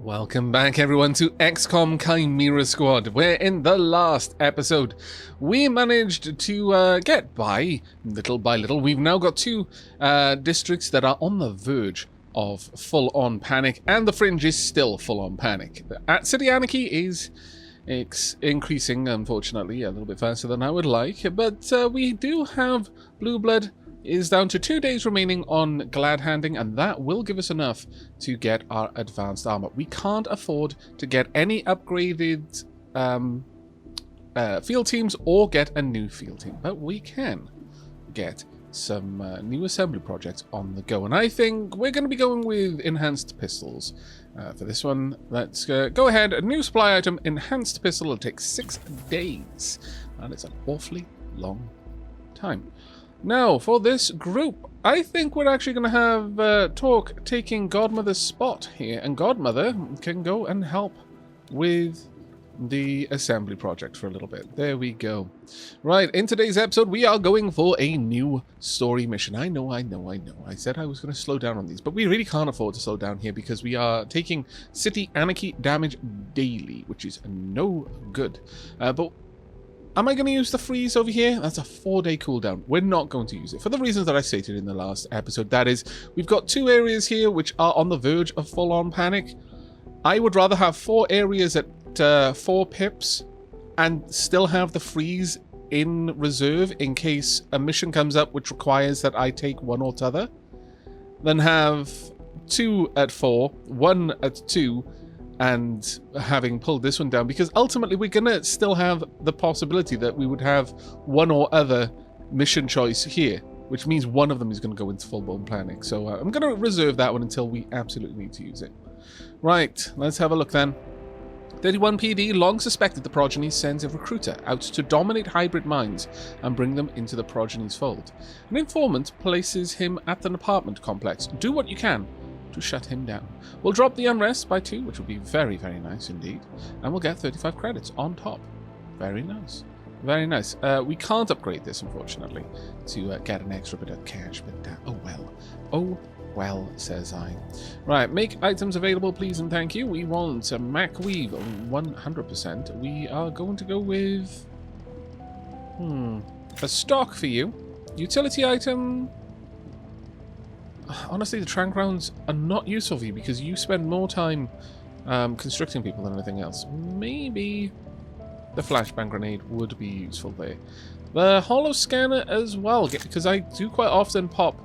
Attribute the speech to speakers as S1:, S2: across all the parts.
S1: Welcome back, everyone, to Xcom Chimera Squad, where in the last episode we managed to get by little. We've now got two districts that are on the verge of full-on panic, and the Fringe is still full-on panic. At City Anarchy is increasing, unfortunately, a little bit faster than I would like, but we do have Blue Blood is down to 2 days remaining on Glad Handing, and that will give us enough to get our advanced armor. We can't afford to get any upgraded field teams or get a new field team, but we can get some new assembly projects on the go, and I think we're going to be going with enhanced pistols. For this one, let's go ahead. A new supply item, enhanced pistol, will take 6 days, and it's an awfully long time. Now, for this group, I think we're actually going to have Talk taking Godmother's spot here, and Godmother can go and help with the assembly project for a little bit. There we go. Right, in today's episode, we are going for a new story mission. I know. I said I was going to slow down on these, but we really can't afford to slow down here because we are taking City Anarchy damage daily, which is no good. But am I going to use the freeze over here? That's a 4-day cooldown. We're not going to use it for the reasons that I stated in the last episode. That is, we've got 2 areas here which are on the verge of full-on panic. I would rather have 4 areas at 4 pips and still have the freeze in reserve in case a mission comes up which requires that I take one or t'other, than have 2 at 4, 1 at 2, and having pulled this one down, because ultimately we're gonna still have the possibility that we would have one or other mission choice here, which means one of them is going to go into full-blown panic. So I'm going to reserve that one until we absolutely need to use it. Right, let's have a look then. 31 PD long suspected the Progeny sends a recruiter out to dominate hybrid minds and bring them into the Progeny's fold. An informant places him at an apartment complex. Do what you can to shut him down. We'll drop the unrest by 2, which will be very, very nice indeed, and we'll get 35 credits on top. Very nice. Very nice. We can't upgrade this, unfortunately, to get an extra bit of cash, but oh well. Oh well, says I. Right, make items available, please and thank you. We want a Mac Weave 100%. We are going to go with a stock for you. Utility item. Honestly, the trank rounds are not useful for you because you spend more time constricting people than anything else. Maybe the flashbang grenade would be useful there. The holo scanner as well, because I do quite often pop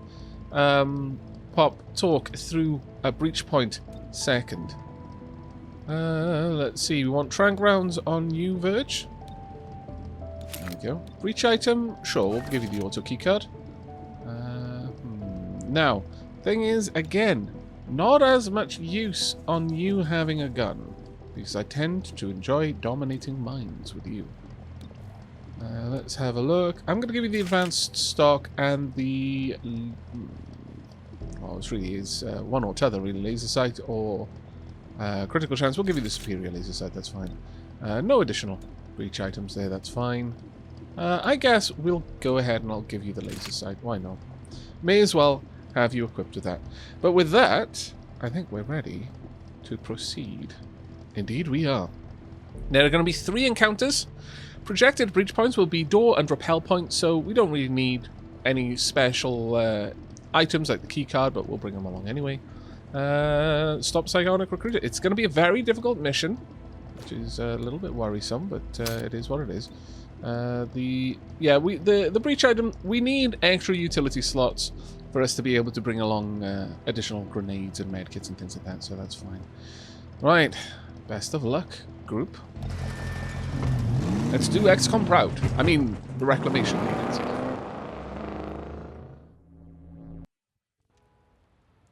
S1: Talk through a breach point second. Let's see, we want trank rounds on you, Verge. There we go. Breach item, sure, we'll give you the auto keycard. Now, thing is, again, not as much use on you having a gun, because I tend to enjoy dominating minds with you. Let's have a look. I'm going to give you the advanced stock and the... well, this really is one or t'other, really. Laser sight or critical chance. We'll give you the superior laser sight, that's fine. No additional breach items there, that's fine. I guess we'll go ahead and I'll give you the laser sight. Why not? May as well have you equipped with that. But with that, I think we're ready to proceed. Indeed we are. There are going to be 3 encounters. Projected breach points will be door and rappel points, so we don't really need any special items like the keycard, but we'll bring them along anyway. Stop Psionic Recruiter. It's going to be a very difficult mission, which is a little bit worrisome, but it is what it is. The breach item, we need extra utility slots for us to be able to bring along additional grenades and medkits and things like that, so that's fine. Right, best of luck, group. Let's do XCOM proud. I mean, the reclamation units.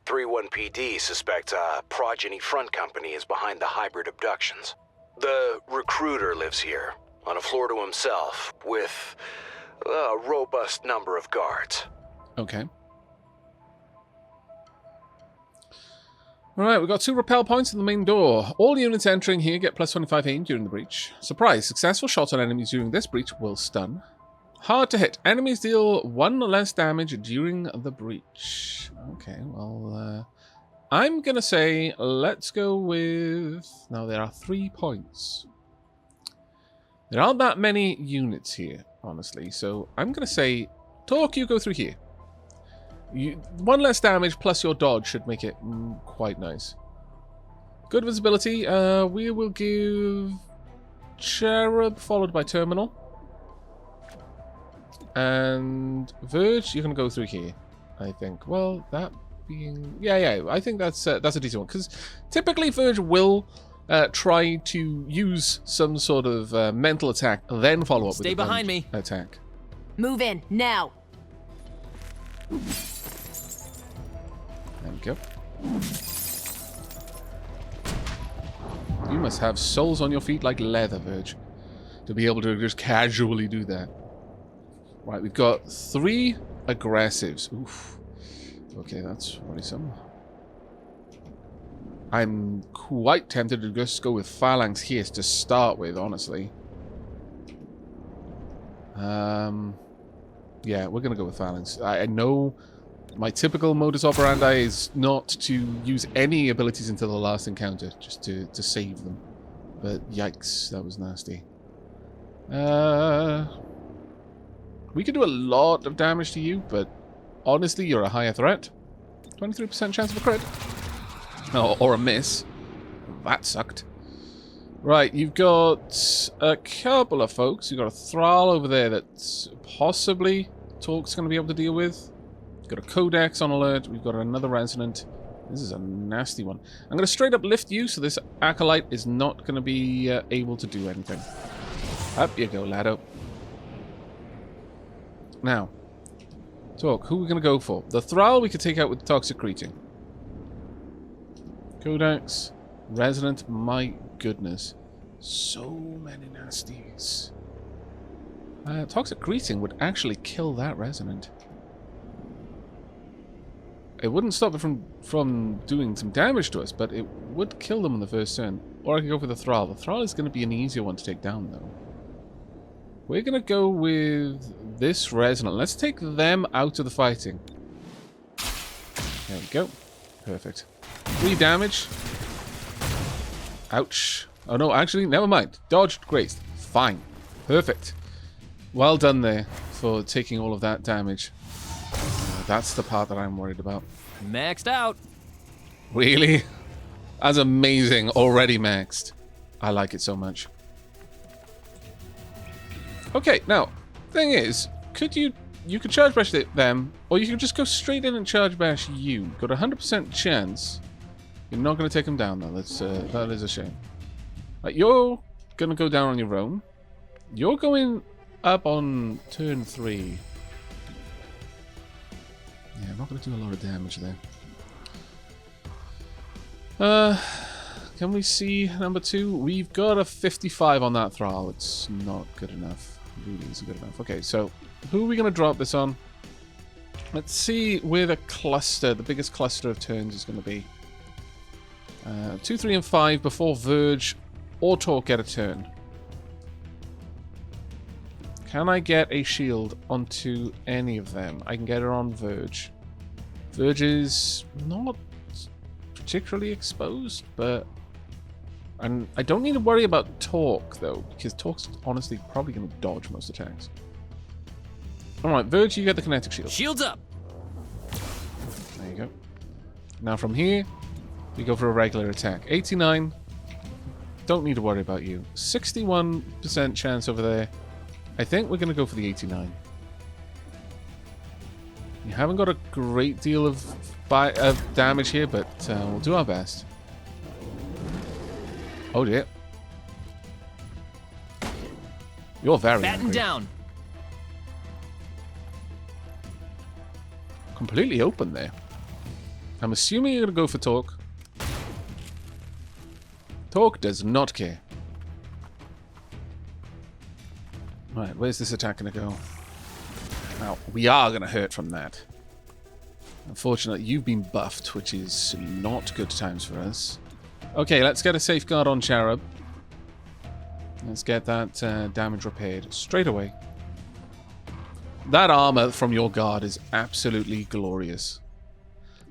S2: 3-1 PD suspects a Progeny front company is behind the hybrid abductions. The recruiter lives here, on a floor to himself, with a robust number of guards.
S1: Okay. Alright, we've got 2 rappel points in the main door. All units entering here get plus 25 aim during the breach. Surprise, successful shots on enemies during this breach will stun. Hard to hit. Enemies deal 1 less damage during the breach. Okay, well, I'm going to say let's go with... Now, there are 3 points. There aren't that many units here, honestly. So I'm going to say, Torque, you go through here. 1 less damage plus your dodge should make it quite nice. Good visibility. We will give Cherub followed by Terminal. And Verge, you're going to go through here, I think. Well, that being... Yeah, I think that's a decent one. Because typically Verge will try to use some sort of mental attack, then follow up with a
S3: behind me.
S1: Attack.
S4: Move in, now.
S1: There we go. You must have soles on your feet like leather, Verge, to be able to just casually do that. Right, we've got 3 aggressives. Oof. Okay, that's worrisome. I'm quite tempted to just go with Phalanx here to start with, honestly. Yeah, we're going to go with Phalanx. I know my typical modus operandi is not to use any abilities until the last encounter, just to save them. But yikes, that was nasty. We could do a lot of damage to you, but honestly, you're a higher threat. 23% chance of a crit. Oh, or a miss. That sucked. Right, you've got a couple of folks. You've got a Thrall over there that possibly Torque's going to be able to deal with. You've got a Codex on alert. We've got another Resonant. This is a nasty one. I'm going to straight up lift you, so this Acolyte is not going to be able to do anything. Up you go, laddo. Now, Torque, who are we going to go for? The Thrall we could take out with Toxic Greeting. Codex, Resonant, my goodness. So many nasties. Toxic Greeting would actually kill that Resonant. It wouldn't stop it from doing some damage to us, but it would kill them on the first turn. Or I could go for the Thrall. The Thrall is going to be an easier one to take down, though. We're going to go with this Resonant. Let's take them out of the fighting. There we go. Perfect. 3 damage. Ouch. Oh no, actually, never mind. Dodged, grazed. Fine. Perfect. Well done there for taking all of that damage. That's the part that I'm worried about.
S3: Maxed out.
S1: Really? That's amazing. Already maxed. I like it so much. Okay, now, thing is, you could charge bash them, or you could just go straight in and charge bash you. Got a 100% chance. You're not going to take them down, though. That is a shame. Right, you're going to go down on your own. You're going up on turn 3. Yeah, I'm not going to do a lot of damage there. Can we see number 2? We've got a 55 on that Thrall. It's not good enough. It really isn't good enough. Okay, so who are we going to drop this on? Let's see where the biggest cluster of turns is going to be. 2, 3, and 5 before Verge or Torque get a turn. Can I get a shield onto any of them? I can get it on Verge. Verge is not particularly exposed, but... And I don't need to worry about Torque, though, because Torque's honestly probably going to dodge most attacks. Alright, Verge, you get the kinetic shield.
S3: Shields up!
S1: There you go. Now from here, we go for a regular attack. 89. Don't need to worry about you. 61% chance over there. I think we're going to go for the 89. You haven't got a great deal of damage here, but we'll do our best. Oh dear. You're very
S3: Batten
S1: angry.
S3: down.
S1: Completely open there. I'm assuming you're going to go for Torque. Torque does not care. Right, where's this attack going to go? Now, we are going to hurt from that. Unfortunately, you've been buffed, which is not good times for us. Okay, let's get a safeguard on Cherub. Let's get that damage repaired straight away. That armor from your guard is absolutely glorious.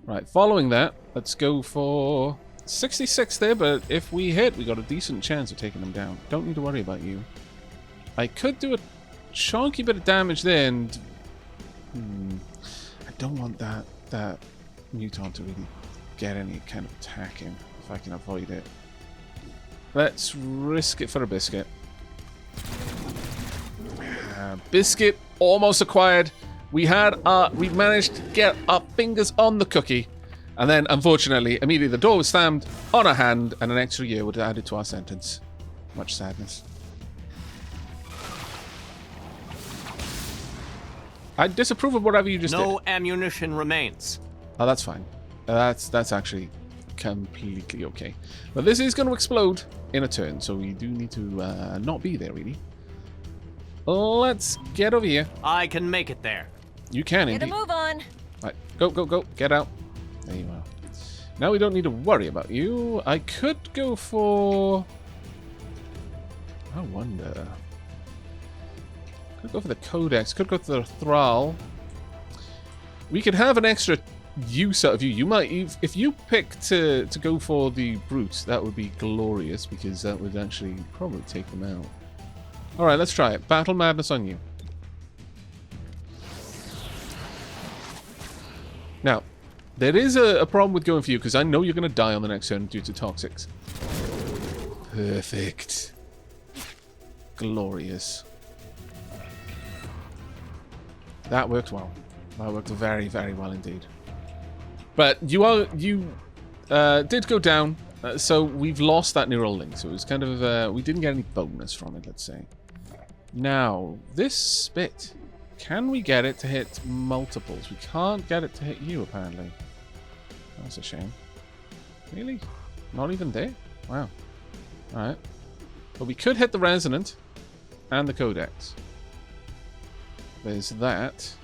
S1: Right, following that, let's go for 66 there, but if we hit, we got a decent chance of taking them down. Don't need to worry about you. I could do a chunky bit of damage there, and I don't want that mutant to really get any kind of attack in, if I can avoid it. Let's risk it for a biscuit. Biscuit almost acquired. We managed to get our fingers on the cookie, and then unfortunately, immediately the door was slammed on our hand, and an extra year would have added to our sentence. Much sadness. I disapprove of whatever you just did.
S3: No ammunition remains.
S1: Oh, that's fine. That's actually completely okay. But this is going to explode in a turn, so we do need to not be there, really. Let's get over here.
S3: I can make it there.
S1: You can,
S4: Get
S1: indeed.
S4: a move on.
S1: Right, go, go, go. Get out. There you are. Now we don't need to worry about you. I could go for... I wonder... Could go for the Codex. Could go for the Thrall. We could have an extra use out of you. You might... If you pick to go for the Brutes, that would be glorious, because that would actually probably take them out. Alright, let's try it. Battle Madness on you. Now, there is a problem with going for you, because I know you're going to die on the next turn due to Toxics. Perfect. Glorious. That worked well. That worked very, very well indeed. But you did go down, so we've lost that neural link. So it was kind of, we didn't get any bonus from it, let's say. Now, this spit, can we get it to hit multiples? We can't get it to hit you, apparently. That's a shame. Really? Not even there? Wow. Alright. But we could hit the Resonant and the Codex. There's that.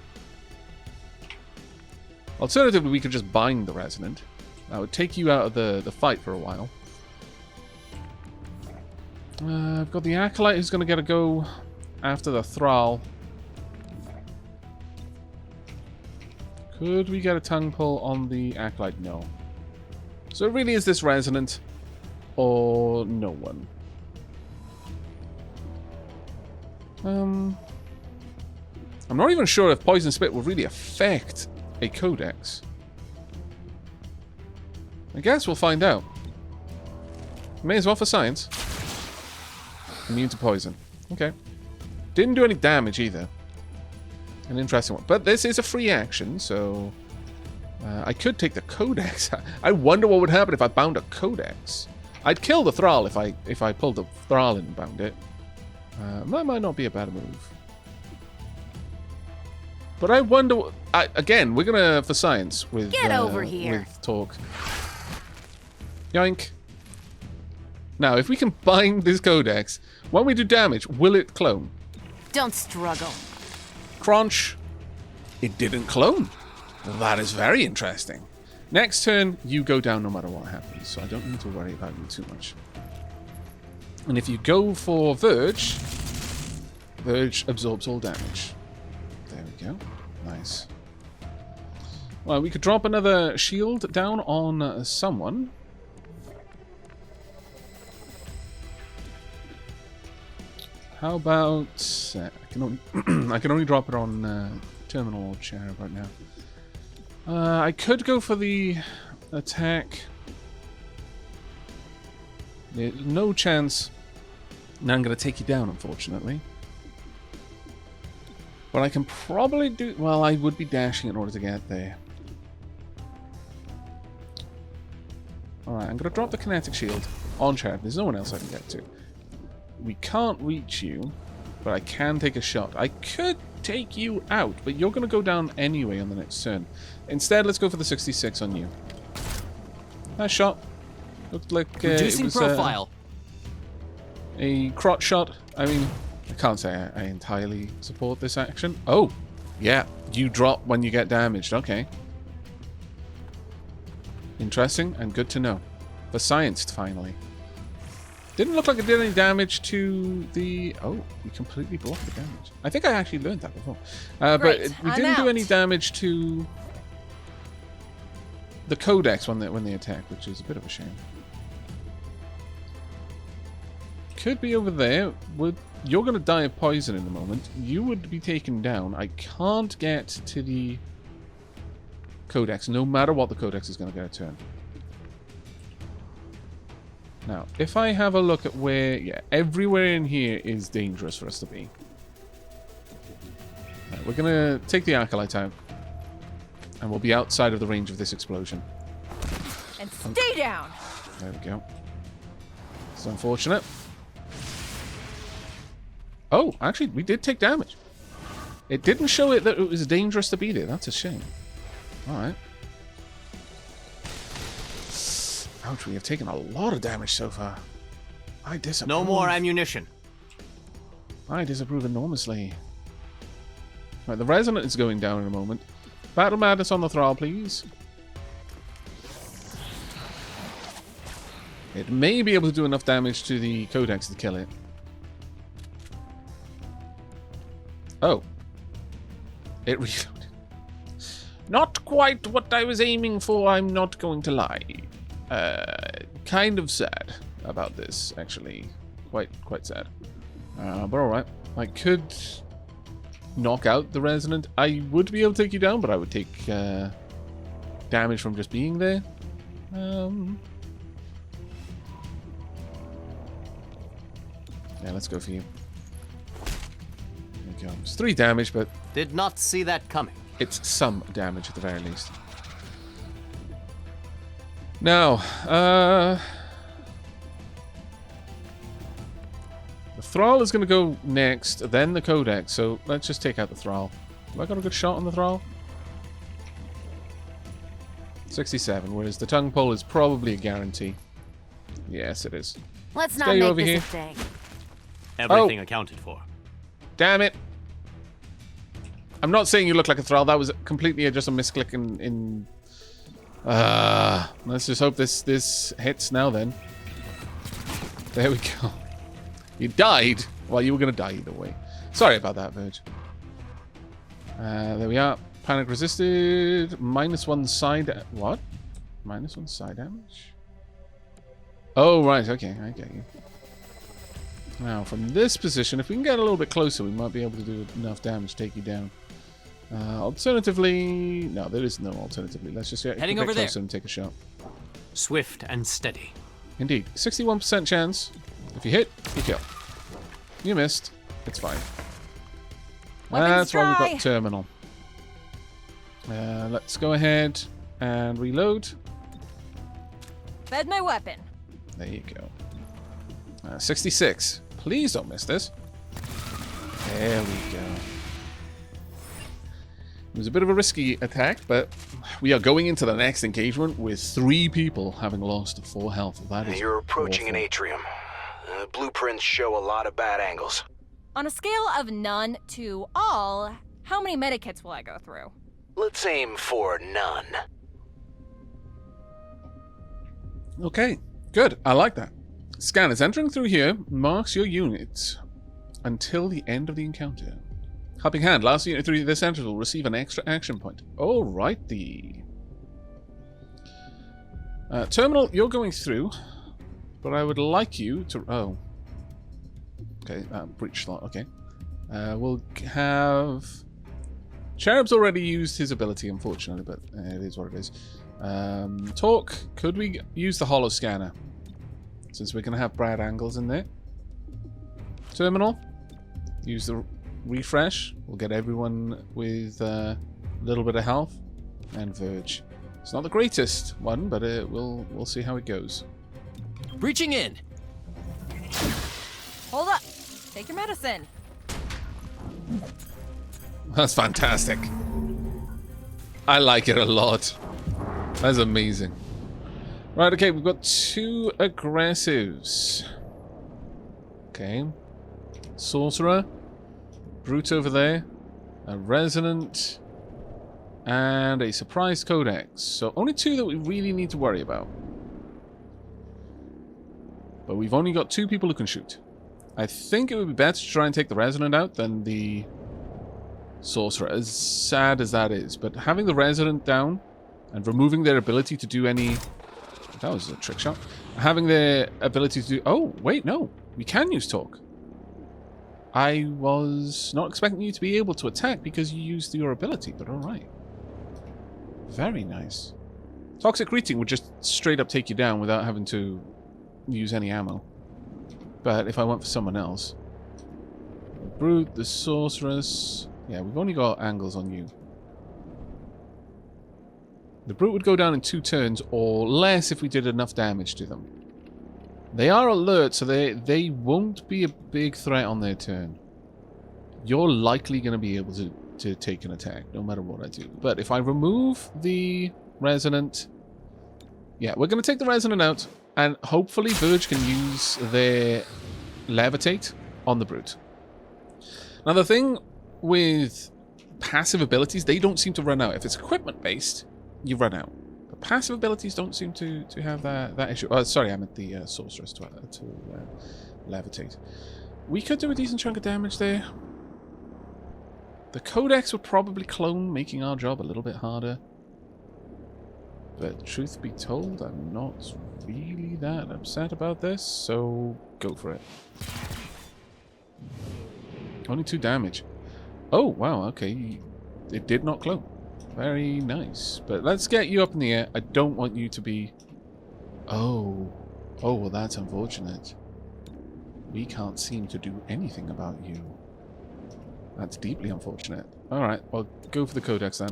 S1: Alternatively, we could just bind the Resonant. That would take you out of the fight for a while. I've got the Acolyte who's going to get a go after the Thrall. Could we get a tongue pull on the Acolyte? No. So it really is this Resonant or no one. I'm not even sure if Poison Spit will really affect a Codex. I guess we'll find out. May as well for science. Immune to poison. Okay. Didn't do any damage either. An interesting one. But this is a free action, so... I could take the Codex. I wonder what would happen if I bound a Codex. I'd kill the Thrall if I pulled the Thrall and bound it. That might not be a bad move. But I wonder... again, we're going to... For science with...
S4: Get over here.
S1: With talk. Yoink. Now, if we can bind this Codex, when we do damage, will it clone?
S4: Don't struggle.
S1: Crunch. It didn't clone. That is very interesting. Next turn, you go down no matter what happens, so I don't need to worry about you too much. And if you go for Verge, Verge absorbs all damage. There we go. Nice. Well, we could drop another shield down on someone. How about... I can only, I can only drop it on Terminal or Cherub right now. I could go for the attack. There's no chance. Now I'm going to take you down, unfortunately. But I can probably do... Well, I would be dashing in order to get there. Alright, I'm going to drop the kinetic shield on Cherub. There's no one else I can get to. We can't reach you, but I can take a shot. I could take you out, but you're going to go down anyway on the next turn. Instead, let's go for the 66 on you. Nice shot. Looked like
S3: Reducing
S1: it was
S3: profile.
S1: a crotch shot. I mean, I can't say I entirely support this action. Oh, yeah. You drop when you get damaged. Okay. Interesting and good to know. For science, finally. Didn't look like it did any damage to the... Oh, we completely blocked the damage. I think I actually learned that before. But we didn't do any damage to the codex when they attack, which is a bit of a shame. Could be over there. You're going to die of poison in a moment. You would be taken down. I can't get to the codex, no matter what the codex is going to get a turn. Now, if I have a look at where... Yeah, everywhere in here is dangerous for us to be. Right, we're going to take the Acolyte out. And we'll be outside of the range of this explosion.
S4: And stay down!
S1: There we go. It's unfortunate. Oh, actually, we did take damage. It didn't show it that it was dangerous to be there. That's a shame. Alright. Ouch, we have taken a lot of damage so far. I disapprove.
S3: No more ammunition.
S1: I disapprove enormously. Right, the Resonant is going down in a moment. Battle Madness on the Thrall, please. It may be able to do enough damage to the Codex to kill it. Oh. It reloaded. Not quite what I was aiming for, I'm not going to lie. Kind of sad about this, actually. Quite sad. But alright. I could knock out the Resonant. I would be able to take you down, but I would take damage from just being there. Yeah, let's go for you. There we go. It's 3 damage, but...
S3: Did not see that coming.
S1: It's some damage at the very least. Now, the Thrall is going to go next, then the Codex, so let's just take out the Thrall. Have I got a good shot on the Thrall? 67, whereas the Tongue Pole is probably a guarantee. Yes, it is.
S4: Let's not
S1: Stay
S4: make
S1: over
S4: this
S1: here.
S4: a thing.
S3: Everything accounted for.
S1: Damn it. I'm not saying you look like a Thrall. That was completely just a misclick in... let's just hope this hits now then. There we go. You died. Well, you were going to die either way. Sorry about that, Verge. There we are. Panic resisted. -1 side... What? -1 side damage? Oh, right. Okay, I get you. Now, from this position, if we can get a little bit closer, we might be able to do enough damage to take you down. Alternatively... No, there is no alternatively. Let's just get
S3: Heading
S1: a bit
S3: over
S1: closer
S3: there.
S1: and take a shot.
S3: Swift and steady.
S1: Indeed. 61% chance. If you hit, you kill. You missed. It's fine.
S4: Weapons
S1: That's why we've
S4: dry.
S1: got Terminal. Let's go ahead and reload.
S4: Fed my weapon.
S1: There you go. 66. Please don't miss this. There we go. It was a bit of a risky attack, but we are going into the next engagement with 3 people having lost 4 health. That is
S2: You're approaching an
S1: awful.
S2: atrium. Blueprints show a lot of bad angles.
S4: On a scale of none to all, how many medikits will I go through?
S2: Let's aim for none.
S1: Okay, good. I like that. Scanners entering through here marks your unit until the end of the encounter. Helping Hand, last unit through this entrance will receive an extra action point. Alrighty. Terminal, you're going through, but I would like you to... Oh. Okay, breach slot, okay. We'll have... Cherub's already used his ability, unfortunately, but it is what it is. Talk, could we use the holo scanner? Since we're going to have Brad angles in there. Terminal, use the refresh. We'll get everyone with a little bit of health. And Verge. It's not the greatest one, but we'll see how it goes.
S3: Breaching in.
S4: Hold up. Take your medicine.
S1: That's fantastic. I like it a lot. That's amazing. Right, okay, we've got 2 aggressives. Okay. Sorcerer. Brute over there. A Resonant. And a Surprise Codex. So only 2 that we really need to worry about. But we've only got 2 people who can shoot. I think it would be better to try and take the Resonant out than the Sorcerer, as sad as that is. But having the Resonant down and removing their ability to do any... That was a trick shot. Having their ability to do... Oh, wait, no. We can use talk. I was not expecting you to be able to attack because you used your ability, but alright. Very nice. Toxic Greeting would just straight up take you down without having to use any ammo. But if I went for someone else... The Brute, the Sorceress... Yeah, we've only got angles on you. The Brute would go down in 2 turns, or less if we did enough damage to them. They are alert, so they won't be a big threat on their turn. You're likely going to be able to take an attack, no matter what I do. But if I remove the Resonant... Yeah, we're going to take the Resonant out, and hopefully Verge can use their Levitate on the Brute. Now, the thing with passive abilities, they don't seem to run out. If it's equipment-based, you run out. But passive abilities don't seem to have that issue. Oh, sorry, I meant the Sorceress to Levitate. We could do a decent chunk of damage there. The Codex would probably clone, making our job a little bit harder. But truth be told, I'm not really that upset about this, so go for it. Only 2 damage. Oh, wow, okay. It did not clone. Very nice. But let's get you up in the air. I don't want you to be... Oh. Oh, well, that's unfortunate. We can't seem to do anything about you. That's deeply unfortunate. Alright, well, go for the Codex then.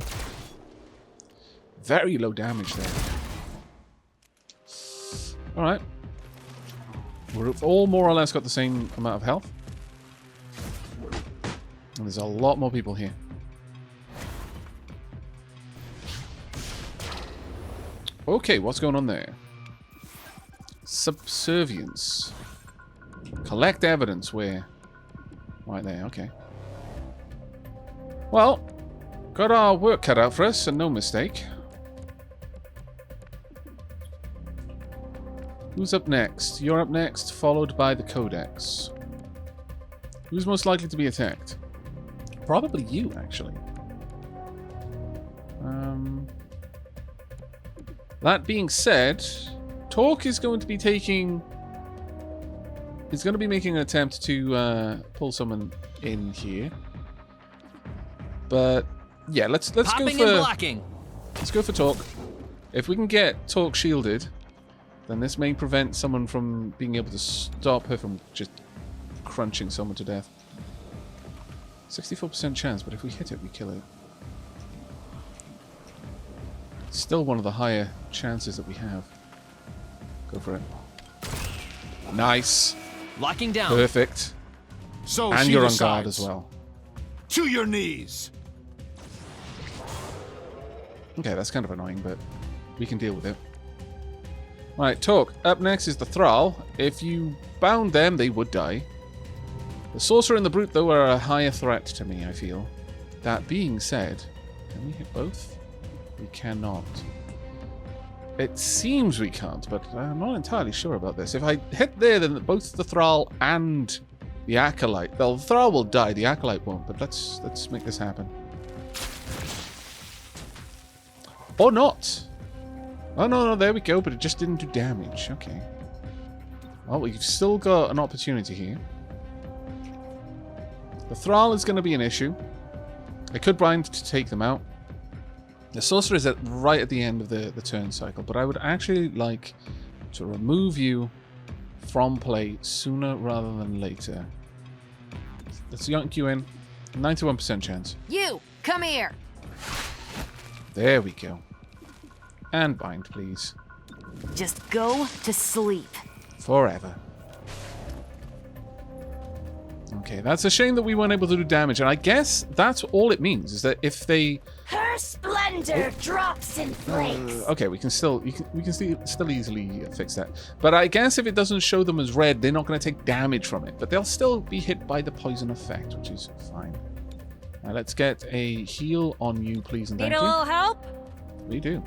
S1: Very low damage there. Alright. We've all more or less got the same amount of health. And there's a lot more people here. Okay, what's going on there? Subservience. Collect evidence where... Right there, okay. Well, got our work cut out for us, and no mistake. Who's up next? You're up next, followed by the Codex. Who's most likely to be attacked? Probably you, actually. That being said, Torque is going to be taking... He's going to be making an attempt to pull someone in here. But yeah, let's go for...
S3: Popping and blocking.
S1: Let's go for Torque. If we can get Torque shielded, then this may prevent someone from being able to stop her from just crunching someone to death. 64% chance, but if we hit it, we kill it. Still one of the higher chances that we have. Go for it. Nice.
S3: Locking down.
S1: Perfect.
S5: So
S1: And
S5: she
S1: you're on
S5: decides.
S1: guard as well.
S5: To your knees.
S1: Okay, that's kind of annoying, but we can deal with it. Right, Torque. Up next is the Thrall. If you bound them, they would die. The Sorcerer and the Brute, though, are a higher threat to me, I feel. That being said, can we hit both? We cannot. It seems we can't, but I'm not entirely sure about this. If I hit there, then both the Thrall and the Acolyte... Well, the Thrall will die, the Acolyte won't, but let's make this happen. Or not! Oh, no, there we go, but it just didn't do damage. Okay. Well, we've still got an opportunity here. The Thrall is going to be an issue. I could bind to take them out. The Sorcerer is right at the end of the turn cycle, but I would actually like to remove you from play sooner rather than later. Let's yank you in. 91% chance.
S6: You, come here.
S1: There we go. And bind, please.
S6: Just go to sleep.
S1: Forever. Okay, that's a shame that we weren't able to do damage, and I guess that's all it means, is that if they...
S6: Her splendor drops in flakes.
S1: Okay, we can still still easily fix that. But I guess if it doesn't show them as red, they're not going to take damage from it. But they'll still be hit by the poison effect, which is fine. Now let's get a heal on you, please, and thank
S4: Need a
S1: you.
S4: little help?
S1: We do.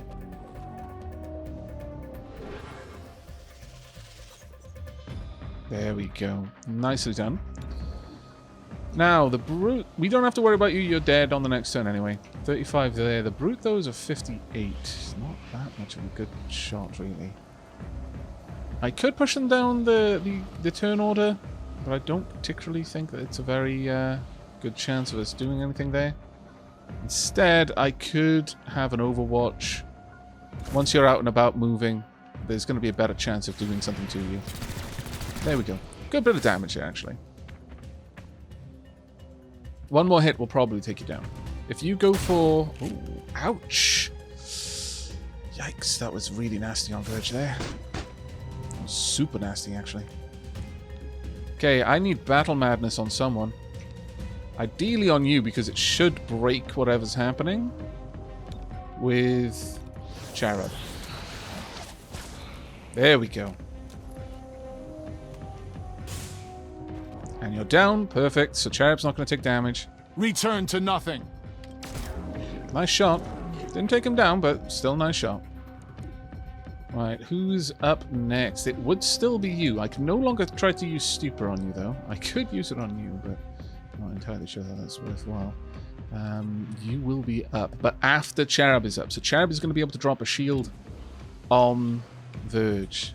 S1: There we go. Nicely done. Now, the Brute... We don't have to worry about you. You're dead on the next turn anyway. 35 there. The Brute, though, is a 58. Not that much of a good shot, really. I could push them down the turn order, but I don't particularly think that it's a very good chance of us doing anything there. Instead, I could have an Overwatch. Once you're out and about moving, there's going to be a better chance of doing something to you. There we go. Good bit of damage there, actually. One more hit will probably take you down. If you go for... Ooh, ouch! Yikes, that was really nasty on Verge there. That was super nasty, actually. Okay, I need Battle Madness on someone. Ideally on you, because it should break whatever's happening with Cherub. There we go. And you're down. Perfect. So Cherub's not going to take damage.
S5: Return to nothing.
S1: Nice shot. Didn't take him down, but still nice shot. Right, who's up next? It would still be you. I can no longer try to use Stupor on you, though. I could use it on you, but I'm not entirely sure that that's worthwhile. You will be up, but after Cherub is up. So Cherub is going to be able to drop a shield on Verge.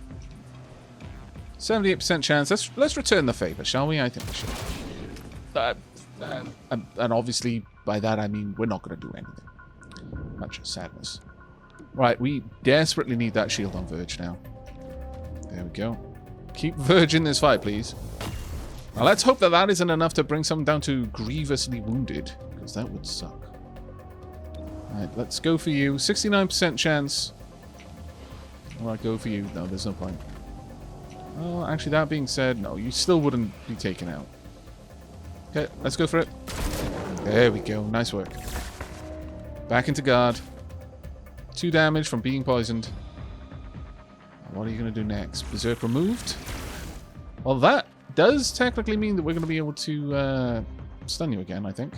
S1: 78% chance. Let's return the favor, shall we? I think we should. And obviously, by that I mean we're not going to do anything. Much sadness. Right, we desperately need that shield on Verge now. There we go. Keep Verge in this fight, please. Now let's hope that that isn't enough to bring someone down to grievously wounded, because that would suck. Right, let's go for you. 69% chance. Alright, go for you. No, there's no point. Well, actually, that being said, no, you still wouldn't be taken out. Okay, let's go for it. There we go. Nice work. Back into guard. 2 damage from being poisoned. What are you going to do next? Berserk removed? Well, that does technically mean that we're going to be able to stun you again, I think.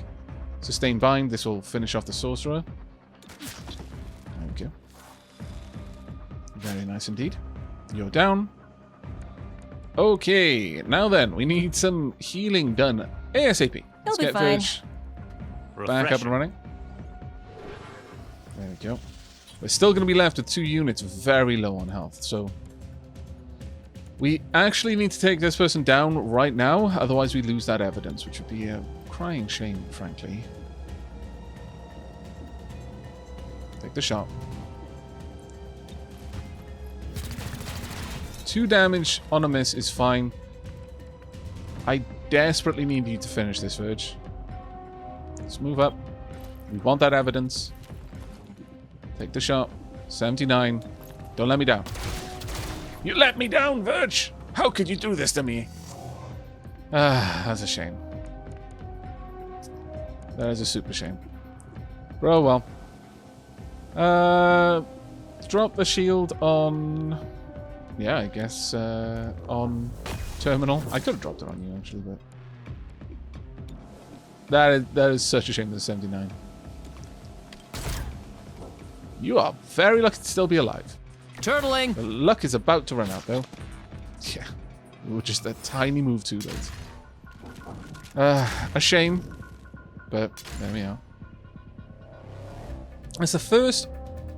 S1: Sustained bind. This will finish off the sorcerer. There we go. Very nice indeed. You're down. Okay, now then, we need some healing done ASAP. Let's
S4: be
S1: get
S4: fine.
S1: Verge back up and running. There we go. We're still going to be left with 2 units very low on health, so we actually need to take this person down right now, otherwise we lose that evidence, which would be a crying shame, frankly. Take the shot. 2 damage on a miss is fine. I desperately need you to finish this, Verge. Let's move up. We want that evidence. Take the shot. 79. Don't let me down. You let me down, Verge! How could you do this to me? Ah, that's a shame. That is a super shame. Bro, well. Drop the shield on... Yeah, I guess on Terminal. I could have dropped it on you, actually, but... That is such a shame that it's 79. You are very lucky to still be alive.
S3: Turtling!
S1: The luck is about to run out, though. Yeah. We were just a tiny move too late. A shame. But there we are. It's the first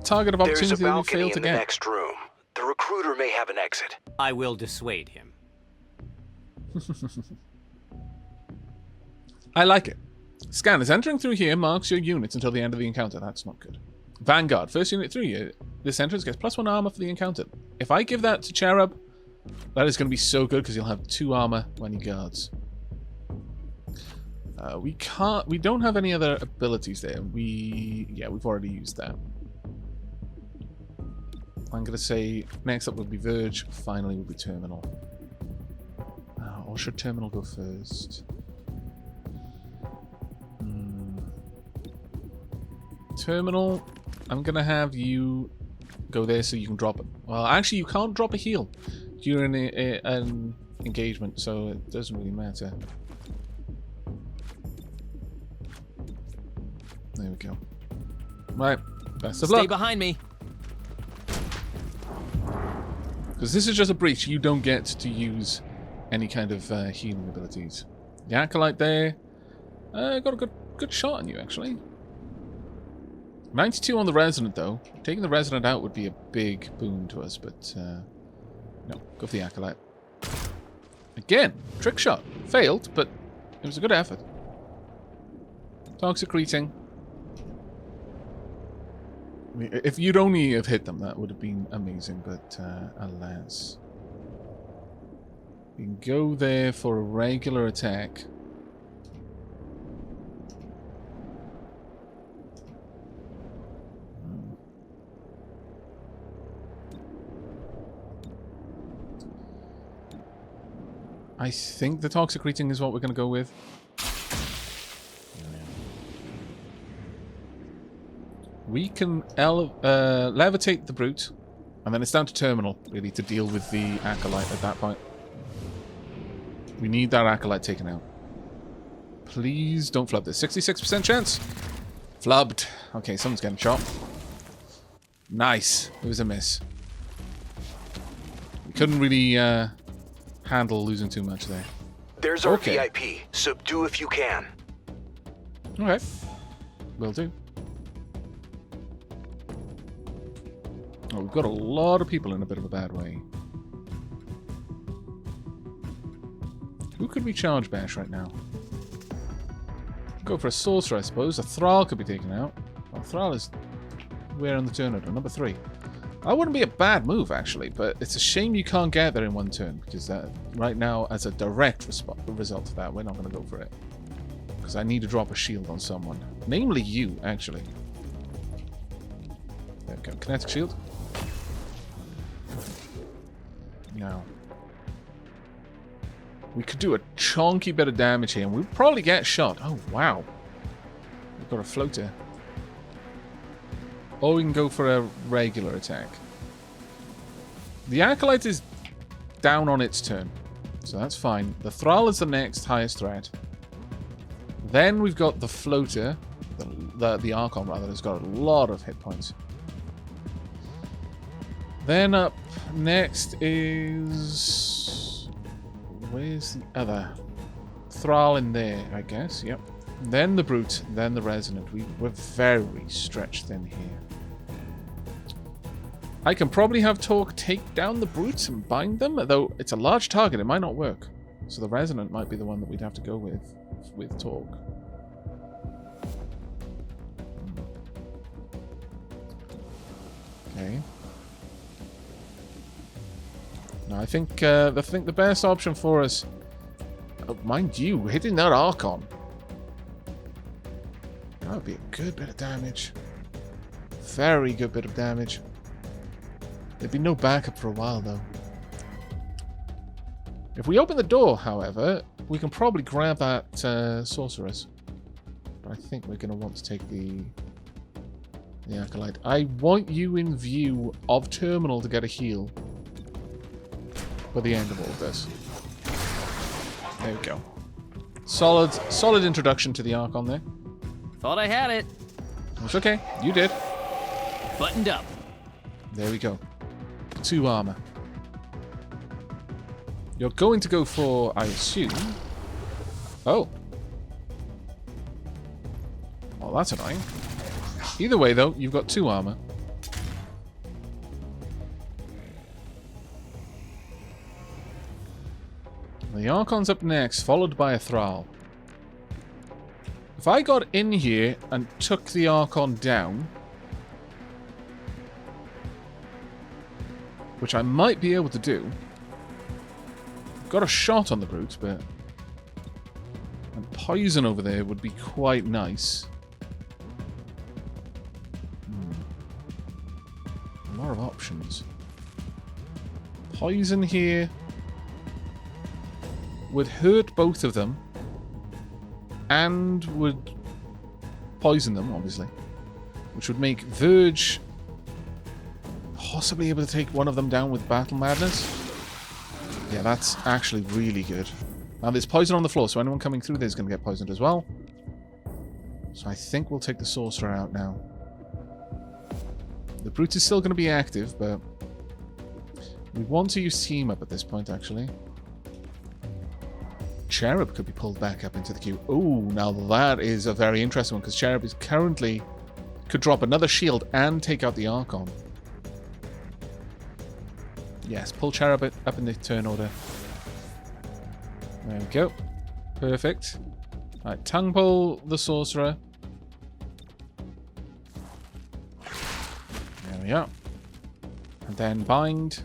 S1: target of
S2: There's a
S1: opportunity that we
S2: balcony
S1: failed to
S2: in the
S1: get.
S2: next room. The recruiter may have an exit.
S3: I will dissuade him.
S1: I like it. Scanners entering through here marks your units until the end of the encounter. That's not good. Vanguard, first unit through here. This entrance gets +1 armor for the encounter. If I give that to Cherub, that is going to be so good because he'll have 2 armor when he guards. We don't have any other abilities there. We've already used that. I'm going to say next up would be Verge. Finally would be Terminal. Or should Terminal go first? Terminal, I'm going to have you go there so you can drop it. Well, actually, you can't drop a heal during an engagement, so it doesn't really matter. There we go. Right, best of luck.
S3: Stay behind me.
S1: Because this is just a breach, you don't get to use any kind of healing abilities. The Acolyte there, Got a good shot on you, actually. 92 on the Resonant, though. Taking the Resonant out would be a big boon to us, but no. Go for the Acolyte. Again, trick shot. Failed, but it was a good effort. Toxic Greeting. I mean, if you'd only have hit them, that would have been amazing, but alas. You can go there for a regular attack. I think the Toxic Greeting is what we're going to go with. We can levitate the Brute, and then it's down to Terminal, really, to deal with the Acolyte at that point. We need that Acolyte taken out. Please don't flub this. 66% chance. Flubbed. Okay, someone's getting shot. Nice. It was a miss. We couldn't really handle losing too much there.
S2: There's our VIP. Subdue if you can.
S1: Okay. Will do. Oh, we've got a lot of people in a bit of a bad way. Who could we charge bash right now? Go for a Sorcerer, I suppose. A Thrall could be taken out. Well, Thrall is where on the turn order? Number 3. That wouldn't be a bad move, actually, but it's a shame you can't get there in one turn, because right now, as a direct result of that, we're not going to go for it. Because I need to drop a shield on someone. Namely you, actually. There we go. Kinetic shield. Now. We could do a chunky bit of damage here, and we'll probably get shot. Oh, wow. We've got a floater. Or we can go for a regular attack. The Acolyte is down on its turn, so that's fine. The Thrall is the next highest threat. Then we've got the floater. The Archon, rather, has got a lot of hit points. Then up next is... Where's the other? Thrall in there, I guess. Yep. Then the Brute, then the Resonant. We're very stretched thin here. I can probably have Torque take down the Brutes and bind them, though it's a large target, it might not work. So the Resonant might be the one that we'd have to go with Torque. Okay. Now I think the best option for us, mind you, hitting that Archon. That would be a good bit of damage. Very good bit of damage. There'd be no backup for a while, though. If we open the door, however, we can probably grab that Sorceress. But I think we're going to want to take the Acolyte. I want you in view of Terminal to get a heal for the end of all of this. There we go. Solid introduction to the Archon there.
S3: Thought I had it.
S1: It's okay. You did.
S3: Buttoned up.
S1: There we go. 2 armor. You're going to go for, I assume... Oh. Well, that's annoying. Either way, though, you've got 2 armor. The Archon's up next, followed by a Thrall. If I got in here and took the Archon down, which I might be able to do, got a shot on the Brute, but and poison over there would be quite nice. A lot of options. Poison here would hurt both of them and would poison them, obviously, which would make Verge possibly able to take one of them down with Battle Madness. Yeah, that's actually really good. Now there's poison on the floor, so anyone coming through there is going to get poisoned as well. So I think we'll take the Sorcerer out now. The Brute is still going to be active, but we want to use Team Up at this point, actually. Cherub could be pulled back up into the queue. Ooh, now that is a very interesting one, because Cherub is currently... could drop another shield and take out the Archon. Yes, pull Cherub up in the turn order. There we go. Perfect. Alright, tongue pull the Sorcerer. There we are. And then bind.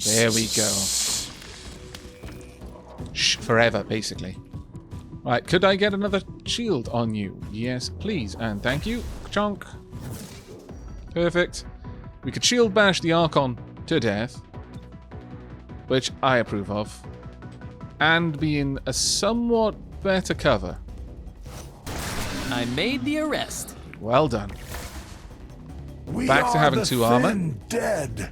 S1: There we go. Shh, forever, basically. Right, could I get another shield on you? Yes, please. And thank you. Chonk. Perfect. We could shield bash the Archon to death, which I approve of, and be in a somewhat better cover.
S3: I made the arrest.
S1: Well done.
S5: We
S1: Back to
S5: are
S1: having
S5: the
S1: 2 armor.
S5: thin dead.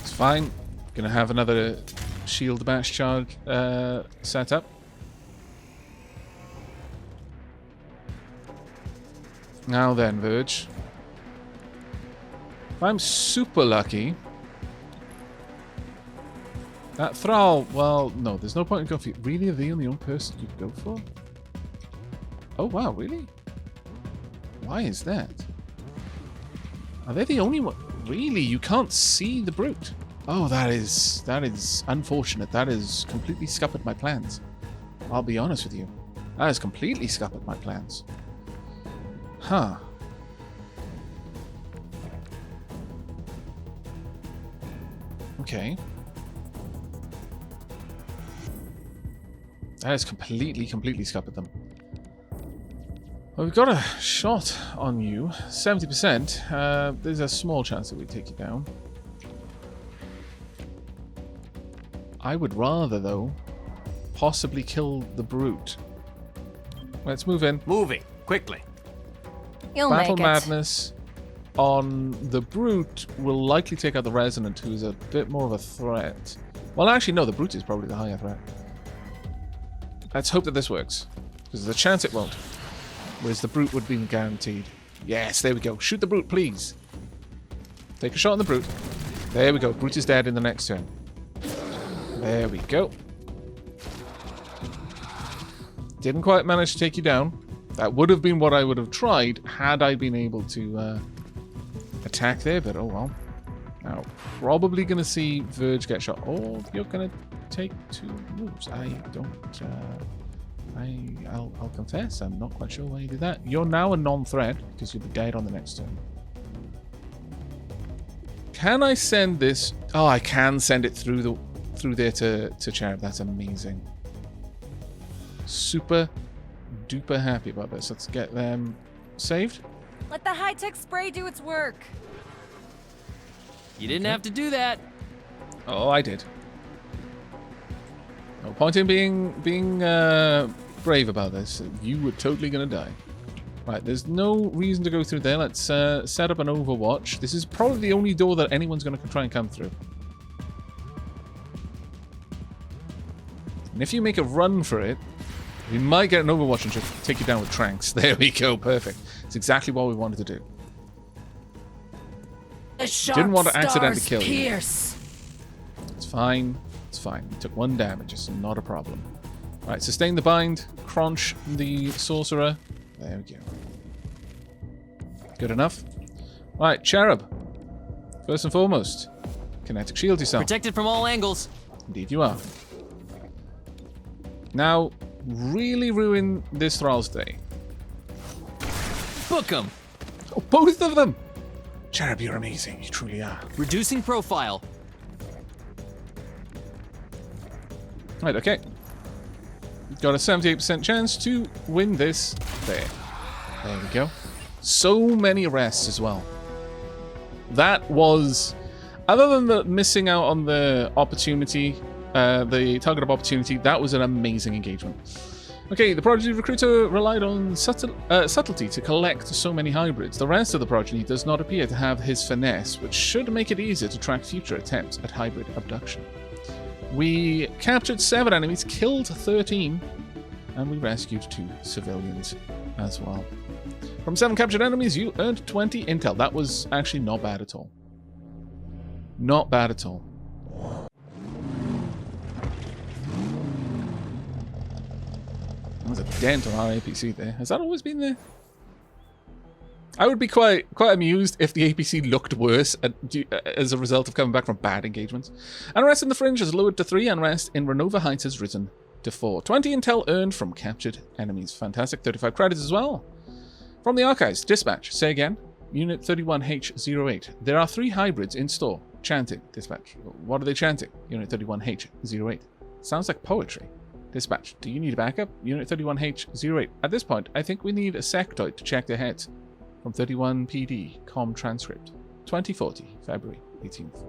S1: It's fine. Gonna have another shield bash charge set up. Now then, Verge. If I'm super lucky, that Thrall, well, no, there's no point in going for... Really, are they the only person you go for? Oh, wow, really? Why is that? Are they the only one? Really? You can't see the brute? Oh, that is unfortunate. That has completely scuppered my plans. I'll be honest with you. That has completely scuppered my plans. Huh. Okay. That has completely scuppered them. Well, we've got a shot on you. 70%. There's a small chance that we take you down. I would rather, though, possibly kill the brute. Let's move in.
S3: Moving, quickly.
S4: You'll
S1: Battle
S4: make it.
S1: Madness on the brute will likely take out the Resonant, who is a bit more of a threat. Well, actually, no, the brute is probably the higher threat. Let's hope that this works, because there's a chance it won't. Whereas the brute would be guaranteed. Yes, there we go. Shoot the brute, please. Take a shot on the brute. There we go. Brute is dead in the next turn. There we go. Didn't quite manage to take you down. That would have been what I would have tried had I been able to attack there, but oh well. Now, probably going to see Verge get shot. Oh, you're going to take 2 moves. I don't... I'll confess, I'm not quite sure why you did that. You're now a non-threat, because you'll be dead on the next turn. Can I send this... Oh, I can send it through there to Cherub. That's amazing. Super duper happy about this. Let's get them saved.
S4: Let the high-tech spray do its work.
S3: You didn't have to do that.
S1: Oh, I did. No point in being brave about this. You were totally going to die. Right, there's no reason to go through there. Let's set up an Overwatch. This is probably the only door that anyone's going to try and come through. And if you make a run for it, we might get an Overwatch and just take you down with Tranks. There we go, perfect. It's exactly what we wanted to do. Didn't want to accidentally kill you.
S6: Pierce.
S1: It's fine. It's fine. You took 1 damage. It's not a problem. Right, sustain the bind. Crunch the Sorcerer. There we go. Good enough. Right, Cherub. First and foremost, kinetic shield yourself.
S3: Protected from all angles.
S1: Indeed you are. Now, really ruin this Thrall's day.
S3: Book 'em.
S1: Oh, both of them! Cherub, you're amazing. You truly are.
S3: Reducing profile.
S1: Right, okay. Got a 78% chance to win this. There. There we go. So many arrests as well. That was... Other than the missing out on the opportunity, the target of opportunity, that was an amazing engagement. Okay, the Progeny Recruiter relied on subtlety to collect so many hybrids. The rest of the Progeny does not appear to have his finesse, which should make it easier to track future attempts at hybrid abduction. We captured 7 enemies, killed 13, and we rescued 2 civilians as well. From 7 captured enemies, you earned 20 intel. That was actually not bad at all. Not bad at all. There's a dent on our APC there. Has that always been there? I would be quite amused if the APC looked worse as a result of coming back from bad engagements. Unrest in the Fringe has lowered to 3. Unrest in Renova Heights has risen to 4. 20 intel earned from captured enemies. Fantastic. 35 credits as well. From the archives, dispatch. Say again. Unit 31H08. There are 3 hybrids in store. Chanting. Dispatch. What are they chanting? Unit 31H08. Sounds like poetry. Dispatch. Do you need backup? Unit 31H08. At this point, I think we need a sectoid to check their heads. From 31PD, com transcript. 2040, February 18th.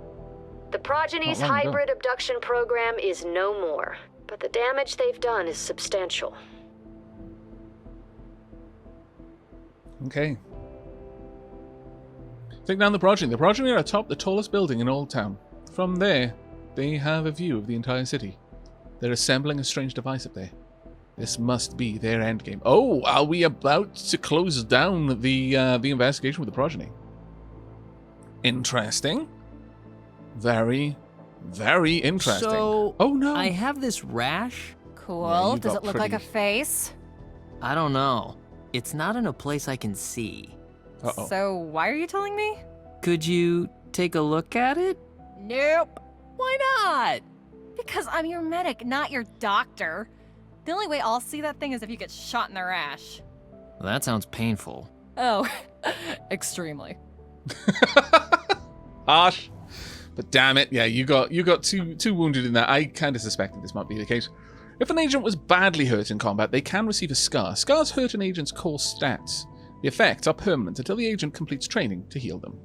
S7: The Progeny's hybrid abduction program is no more, but the damage they've done is substantial.
S1: Okay. Take down the Progeny. The Progeny are atop the tallest building in Old Town. From there, they have a view of the entire city. They're assembling a strange device up there. This must be their endgame. Oh, are we about to close down the investigation with the Progeny? Interesting. Very, very interesting.
S3: So,
S1: oh no!
S3: I have this rash.
S4: Cool.
S1: Yeah,
S4: Does it look like a face?
S3: I don't know. It's not in a place I can see.
S1: Uh-oh.
S4: So why are you telling me?
S3: Could you take a look at it?
S4: Nope.
S3: Why not?
S4: Because I'm your medic, not your doctor. The only way I'll see that thing is if you get shot in the rash.
S3: Well, that sounds painful.
S4: Oh, extremely.
S1: Harsh. But damn it, yeah, you got two wounded in that. I kind of suspected this might be the case. If an agent was badly hurt in combat, they can receive a scar. Scars hurt an agent's core stats. The effects are permanent until the agent completes training to heal them.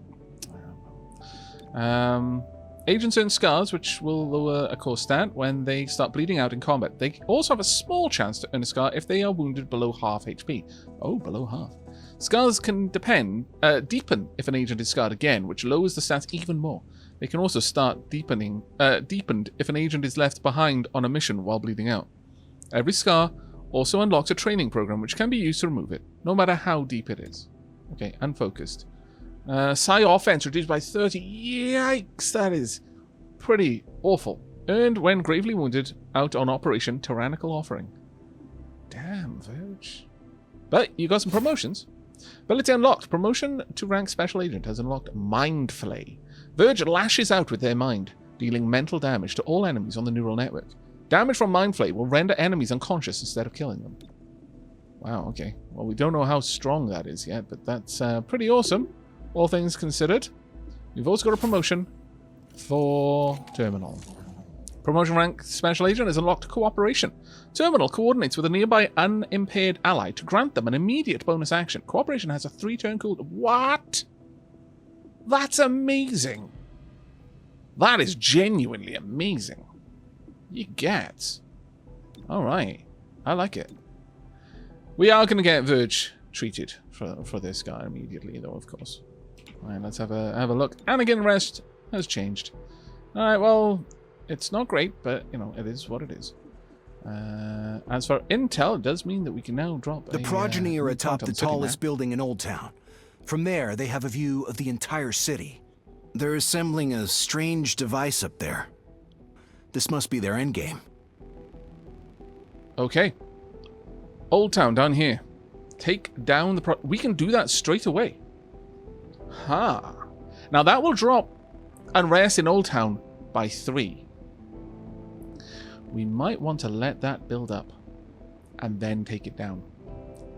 S1: Agents earn scars, which will lower a core stat when they start bleeding out in combat. They also have a small chance to earn a scar if they are wounded below half HP. Oh, below half. Scars can deepen if an agent is scarred again, which lowers the stats even more. They can also start deepened if an agent is left behind on a mission while bleeding out. Every scar also unlocks a training program which can be used to remove it, no matter how deep it is. Okay, unfocused. Psi offense reduced by 30. Yikes, that is pretty awful. Earned when gravely wounded out on Operation Tyrannical Offering. Damn, Verge. But you got some promotions. Ability unlocked. Promotion to rank Special Agent has unlocked Mind Flay. Verge lashes out with their mind, dealing mental damage to all enemies on the neural network. Damage from Mind Flay will render enemies unconscious instead of killing them. Wow, okay. Well, we don't know how strong that is yet, but that's pretty awesome, all things considered. We've also got a promotion for Terminal. Promotion rank Special Agent has unlocked Cooperation. Terminal coordinates with a nearby unimpaired ally to grant them an immediate bonus action. Cooperation has a 3-turn cooldown. What? That's amazing. That is genuinely amazing. You get. Alright. I like it. We are going to get Verge treated for this guy immediately, though, of course. Alright, let's have a look. And again, rest has changed. Alright, well, it's not great, but, you know, it is what it is. As for intel, it does mean that we can now drop
S8: The Progeny are atop the tallest building in Old Town. From there, they have a view of the entire city. They're assembling a strange device up there. This must be their endgame.
S1: Okay. Old Town, down here. Take down the we can do that straight away. Ha. Now that will drop unrest in Old Town by 3. We might want to let that build up and then take it down.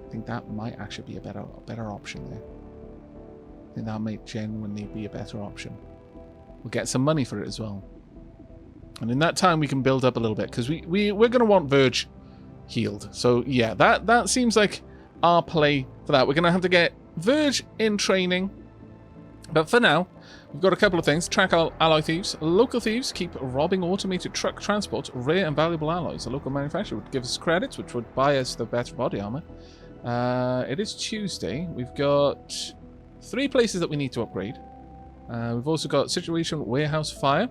S1: I think that might actually be a better option there. I think that might genuinely be a better option. We'll get some money for it as well. And in that time we can build up a little bit, because we're going to want Verge healed. So yeah, that seems like our play for that. We're going to have to get Verge in training. But for now, we've got a couple of things. Track our alloy thieves. Local thieves keep robbing automated truck transports, rare and valuable alloys. A local manufacturer would give us credits, which would buy us the better body armor. It is Tuesday. We've got 3 places that we need to upgrade. We've also got Situation Warehouse Fire.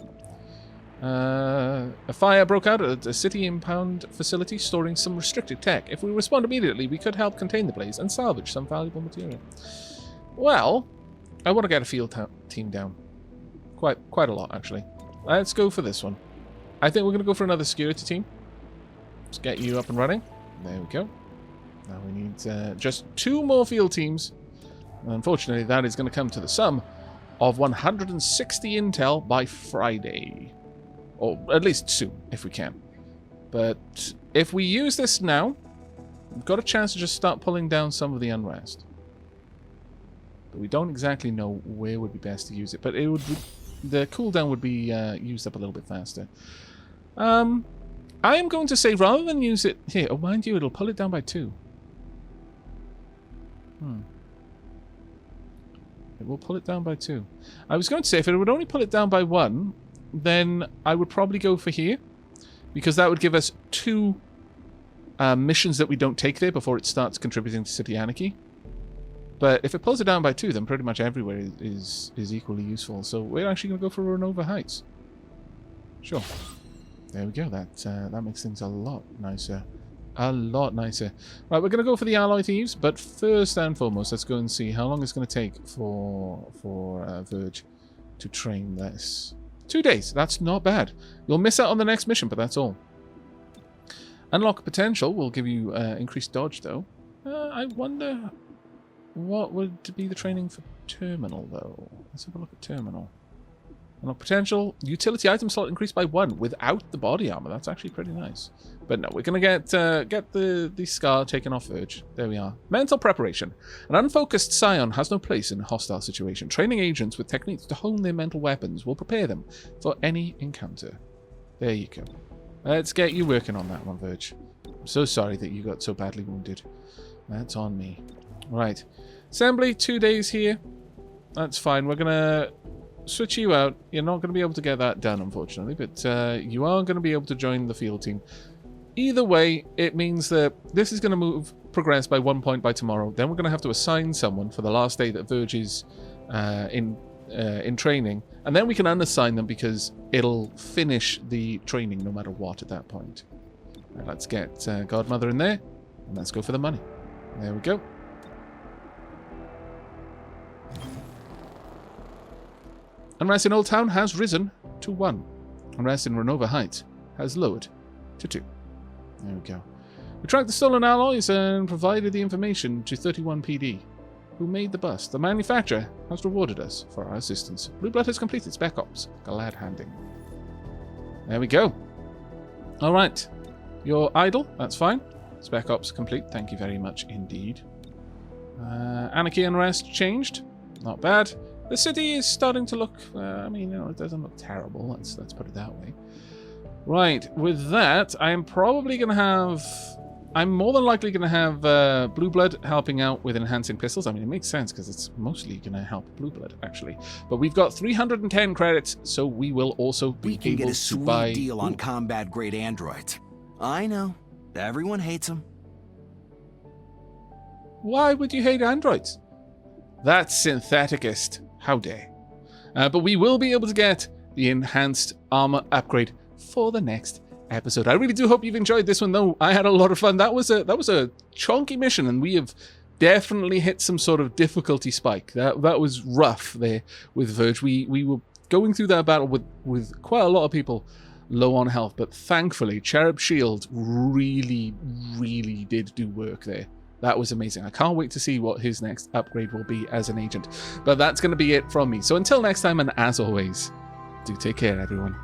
S1: A fire broke out at a city impound facility storing some restricted tech. If we respond immediately, we could help contain the blaze and salvage some valuable material. Well, I want to get a field team down. Quite a lot, actually. Let's go for this one. I think we're going to go for another security team. Let's get you up and running. There we go. Now we need just 2 more field teams. And unfortunately, that is going to come to the sum of 160 intel by Friday. Or at least soon, if we can. But if we use this now, we've got a chance to just start pulling down some of the unrest. But we don't exactly know where would be best to use it. But it would be, the cooldown would be used up a little bit faster. I am going to say, rather than use it here, oh, mind you, it'll pull it down by 2. It will pull it down by 2. I was going to say, if it would only pull it down by 1, then I would probably go for here. Because that would give us 2 missions that we don't take there before it starts contributing to city anarchy. But if it pulls it down by 2, then pretty much everywhere is equally useful. So we're actually going to go for Renova Heights. Sure. There we go. That makes things a lot nicer. A lot nicer. Right, we're going to go for the Alloy Thieves, but first and foremost, let's go and see how long it's going to take for Verge to train this. 2 days. That's not bad. You'll miss out on the next mission, but that's all. Unlock potential will give you increased dodge, though. I wonder what would be the training for Terminal, though. Let's have a look at Terminal. Unlock potential. Utility item slot increased by 1 without the body armor. That's actually pretty nice. But no, we're going to get the scar taken off Verge. There we are. Mental preparation. An unfocused scion has no place in a hostile situation. Training agents with techniques to hone their mental weapons will prepare them for any encounter. There you go. Let's get you working on that one, Verge. I'm so sorry that you got so badly wounded. That's on me. Right. Assembly, 2 days here. That's fine. We're going to switch you out. You're not going to be able to get that done, unfortunately, but you are going to be able to join the field team. Either way, it means that this is going to progress by 1 point by tomorrow. Then we're going to have to assign someone for the last day that Verge is in training, and then we can unassign them because it'll finish the training no matter what at that point. Right, let's get Godmother in there, and let's go for the money. There we go. Unrest in Old Town has risen to 1. Unrest in Renova Heights has lowered to 2. There we go. We tracked the stolen alloys and provided the information to 31 PD, who made the bust. The manufacturer has rewarded us for our assistance. Blue Blood has completed Spec Ops. Glad handing. There we go. Alright. You're idle. That's fine. Spec Ops complete. Thank you very much indeed. Anarchy Unrest changed. Not bad. The city is starting to look, I mean, you know, it doesn't look terrible. Let's put it that way. Right, with that, I'm probably going to have... I'm more than likely going to have Blue Blood helping out with enhancing pistols. I mean, it makes sense because it's mostly going to help Blue Blood, actually. But we've got 310 credits, so we will also be able to buy...
S8: We can get a sweet deal on combat-grade androids. I know. Everyone hates them.
S1: Why would you hate androids? That's syntheticist. How dare. But we will be able to get the enhanced armor upgrade for the next episode. I really do hope you've enjoyed this one, though. I had a lot of fun. That was a chunky mission, and we have definitely hit some sort of difficulty spike. That was rough there with Verge. We were going through that battle with quite a lot of people low on health, but thankfully Cherub Shield really did do work there. That was amazing. I can't wait to see what his next upgrade will be as an agent. But that's going to be it from me. So until next time, and as always, do take care, everyone.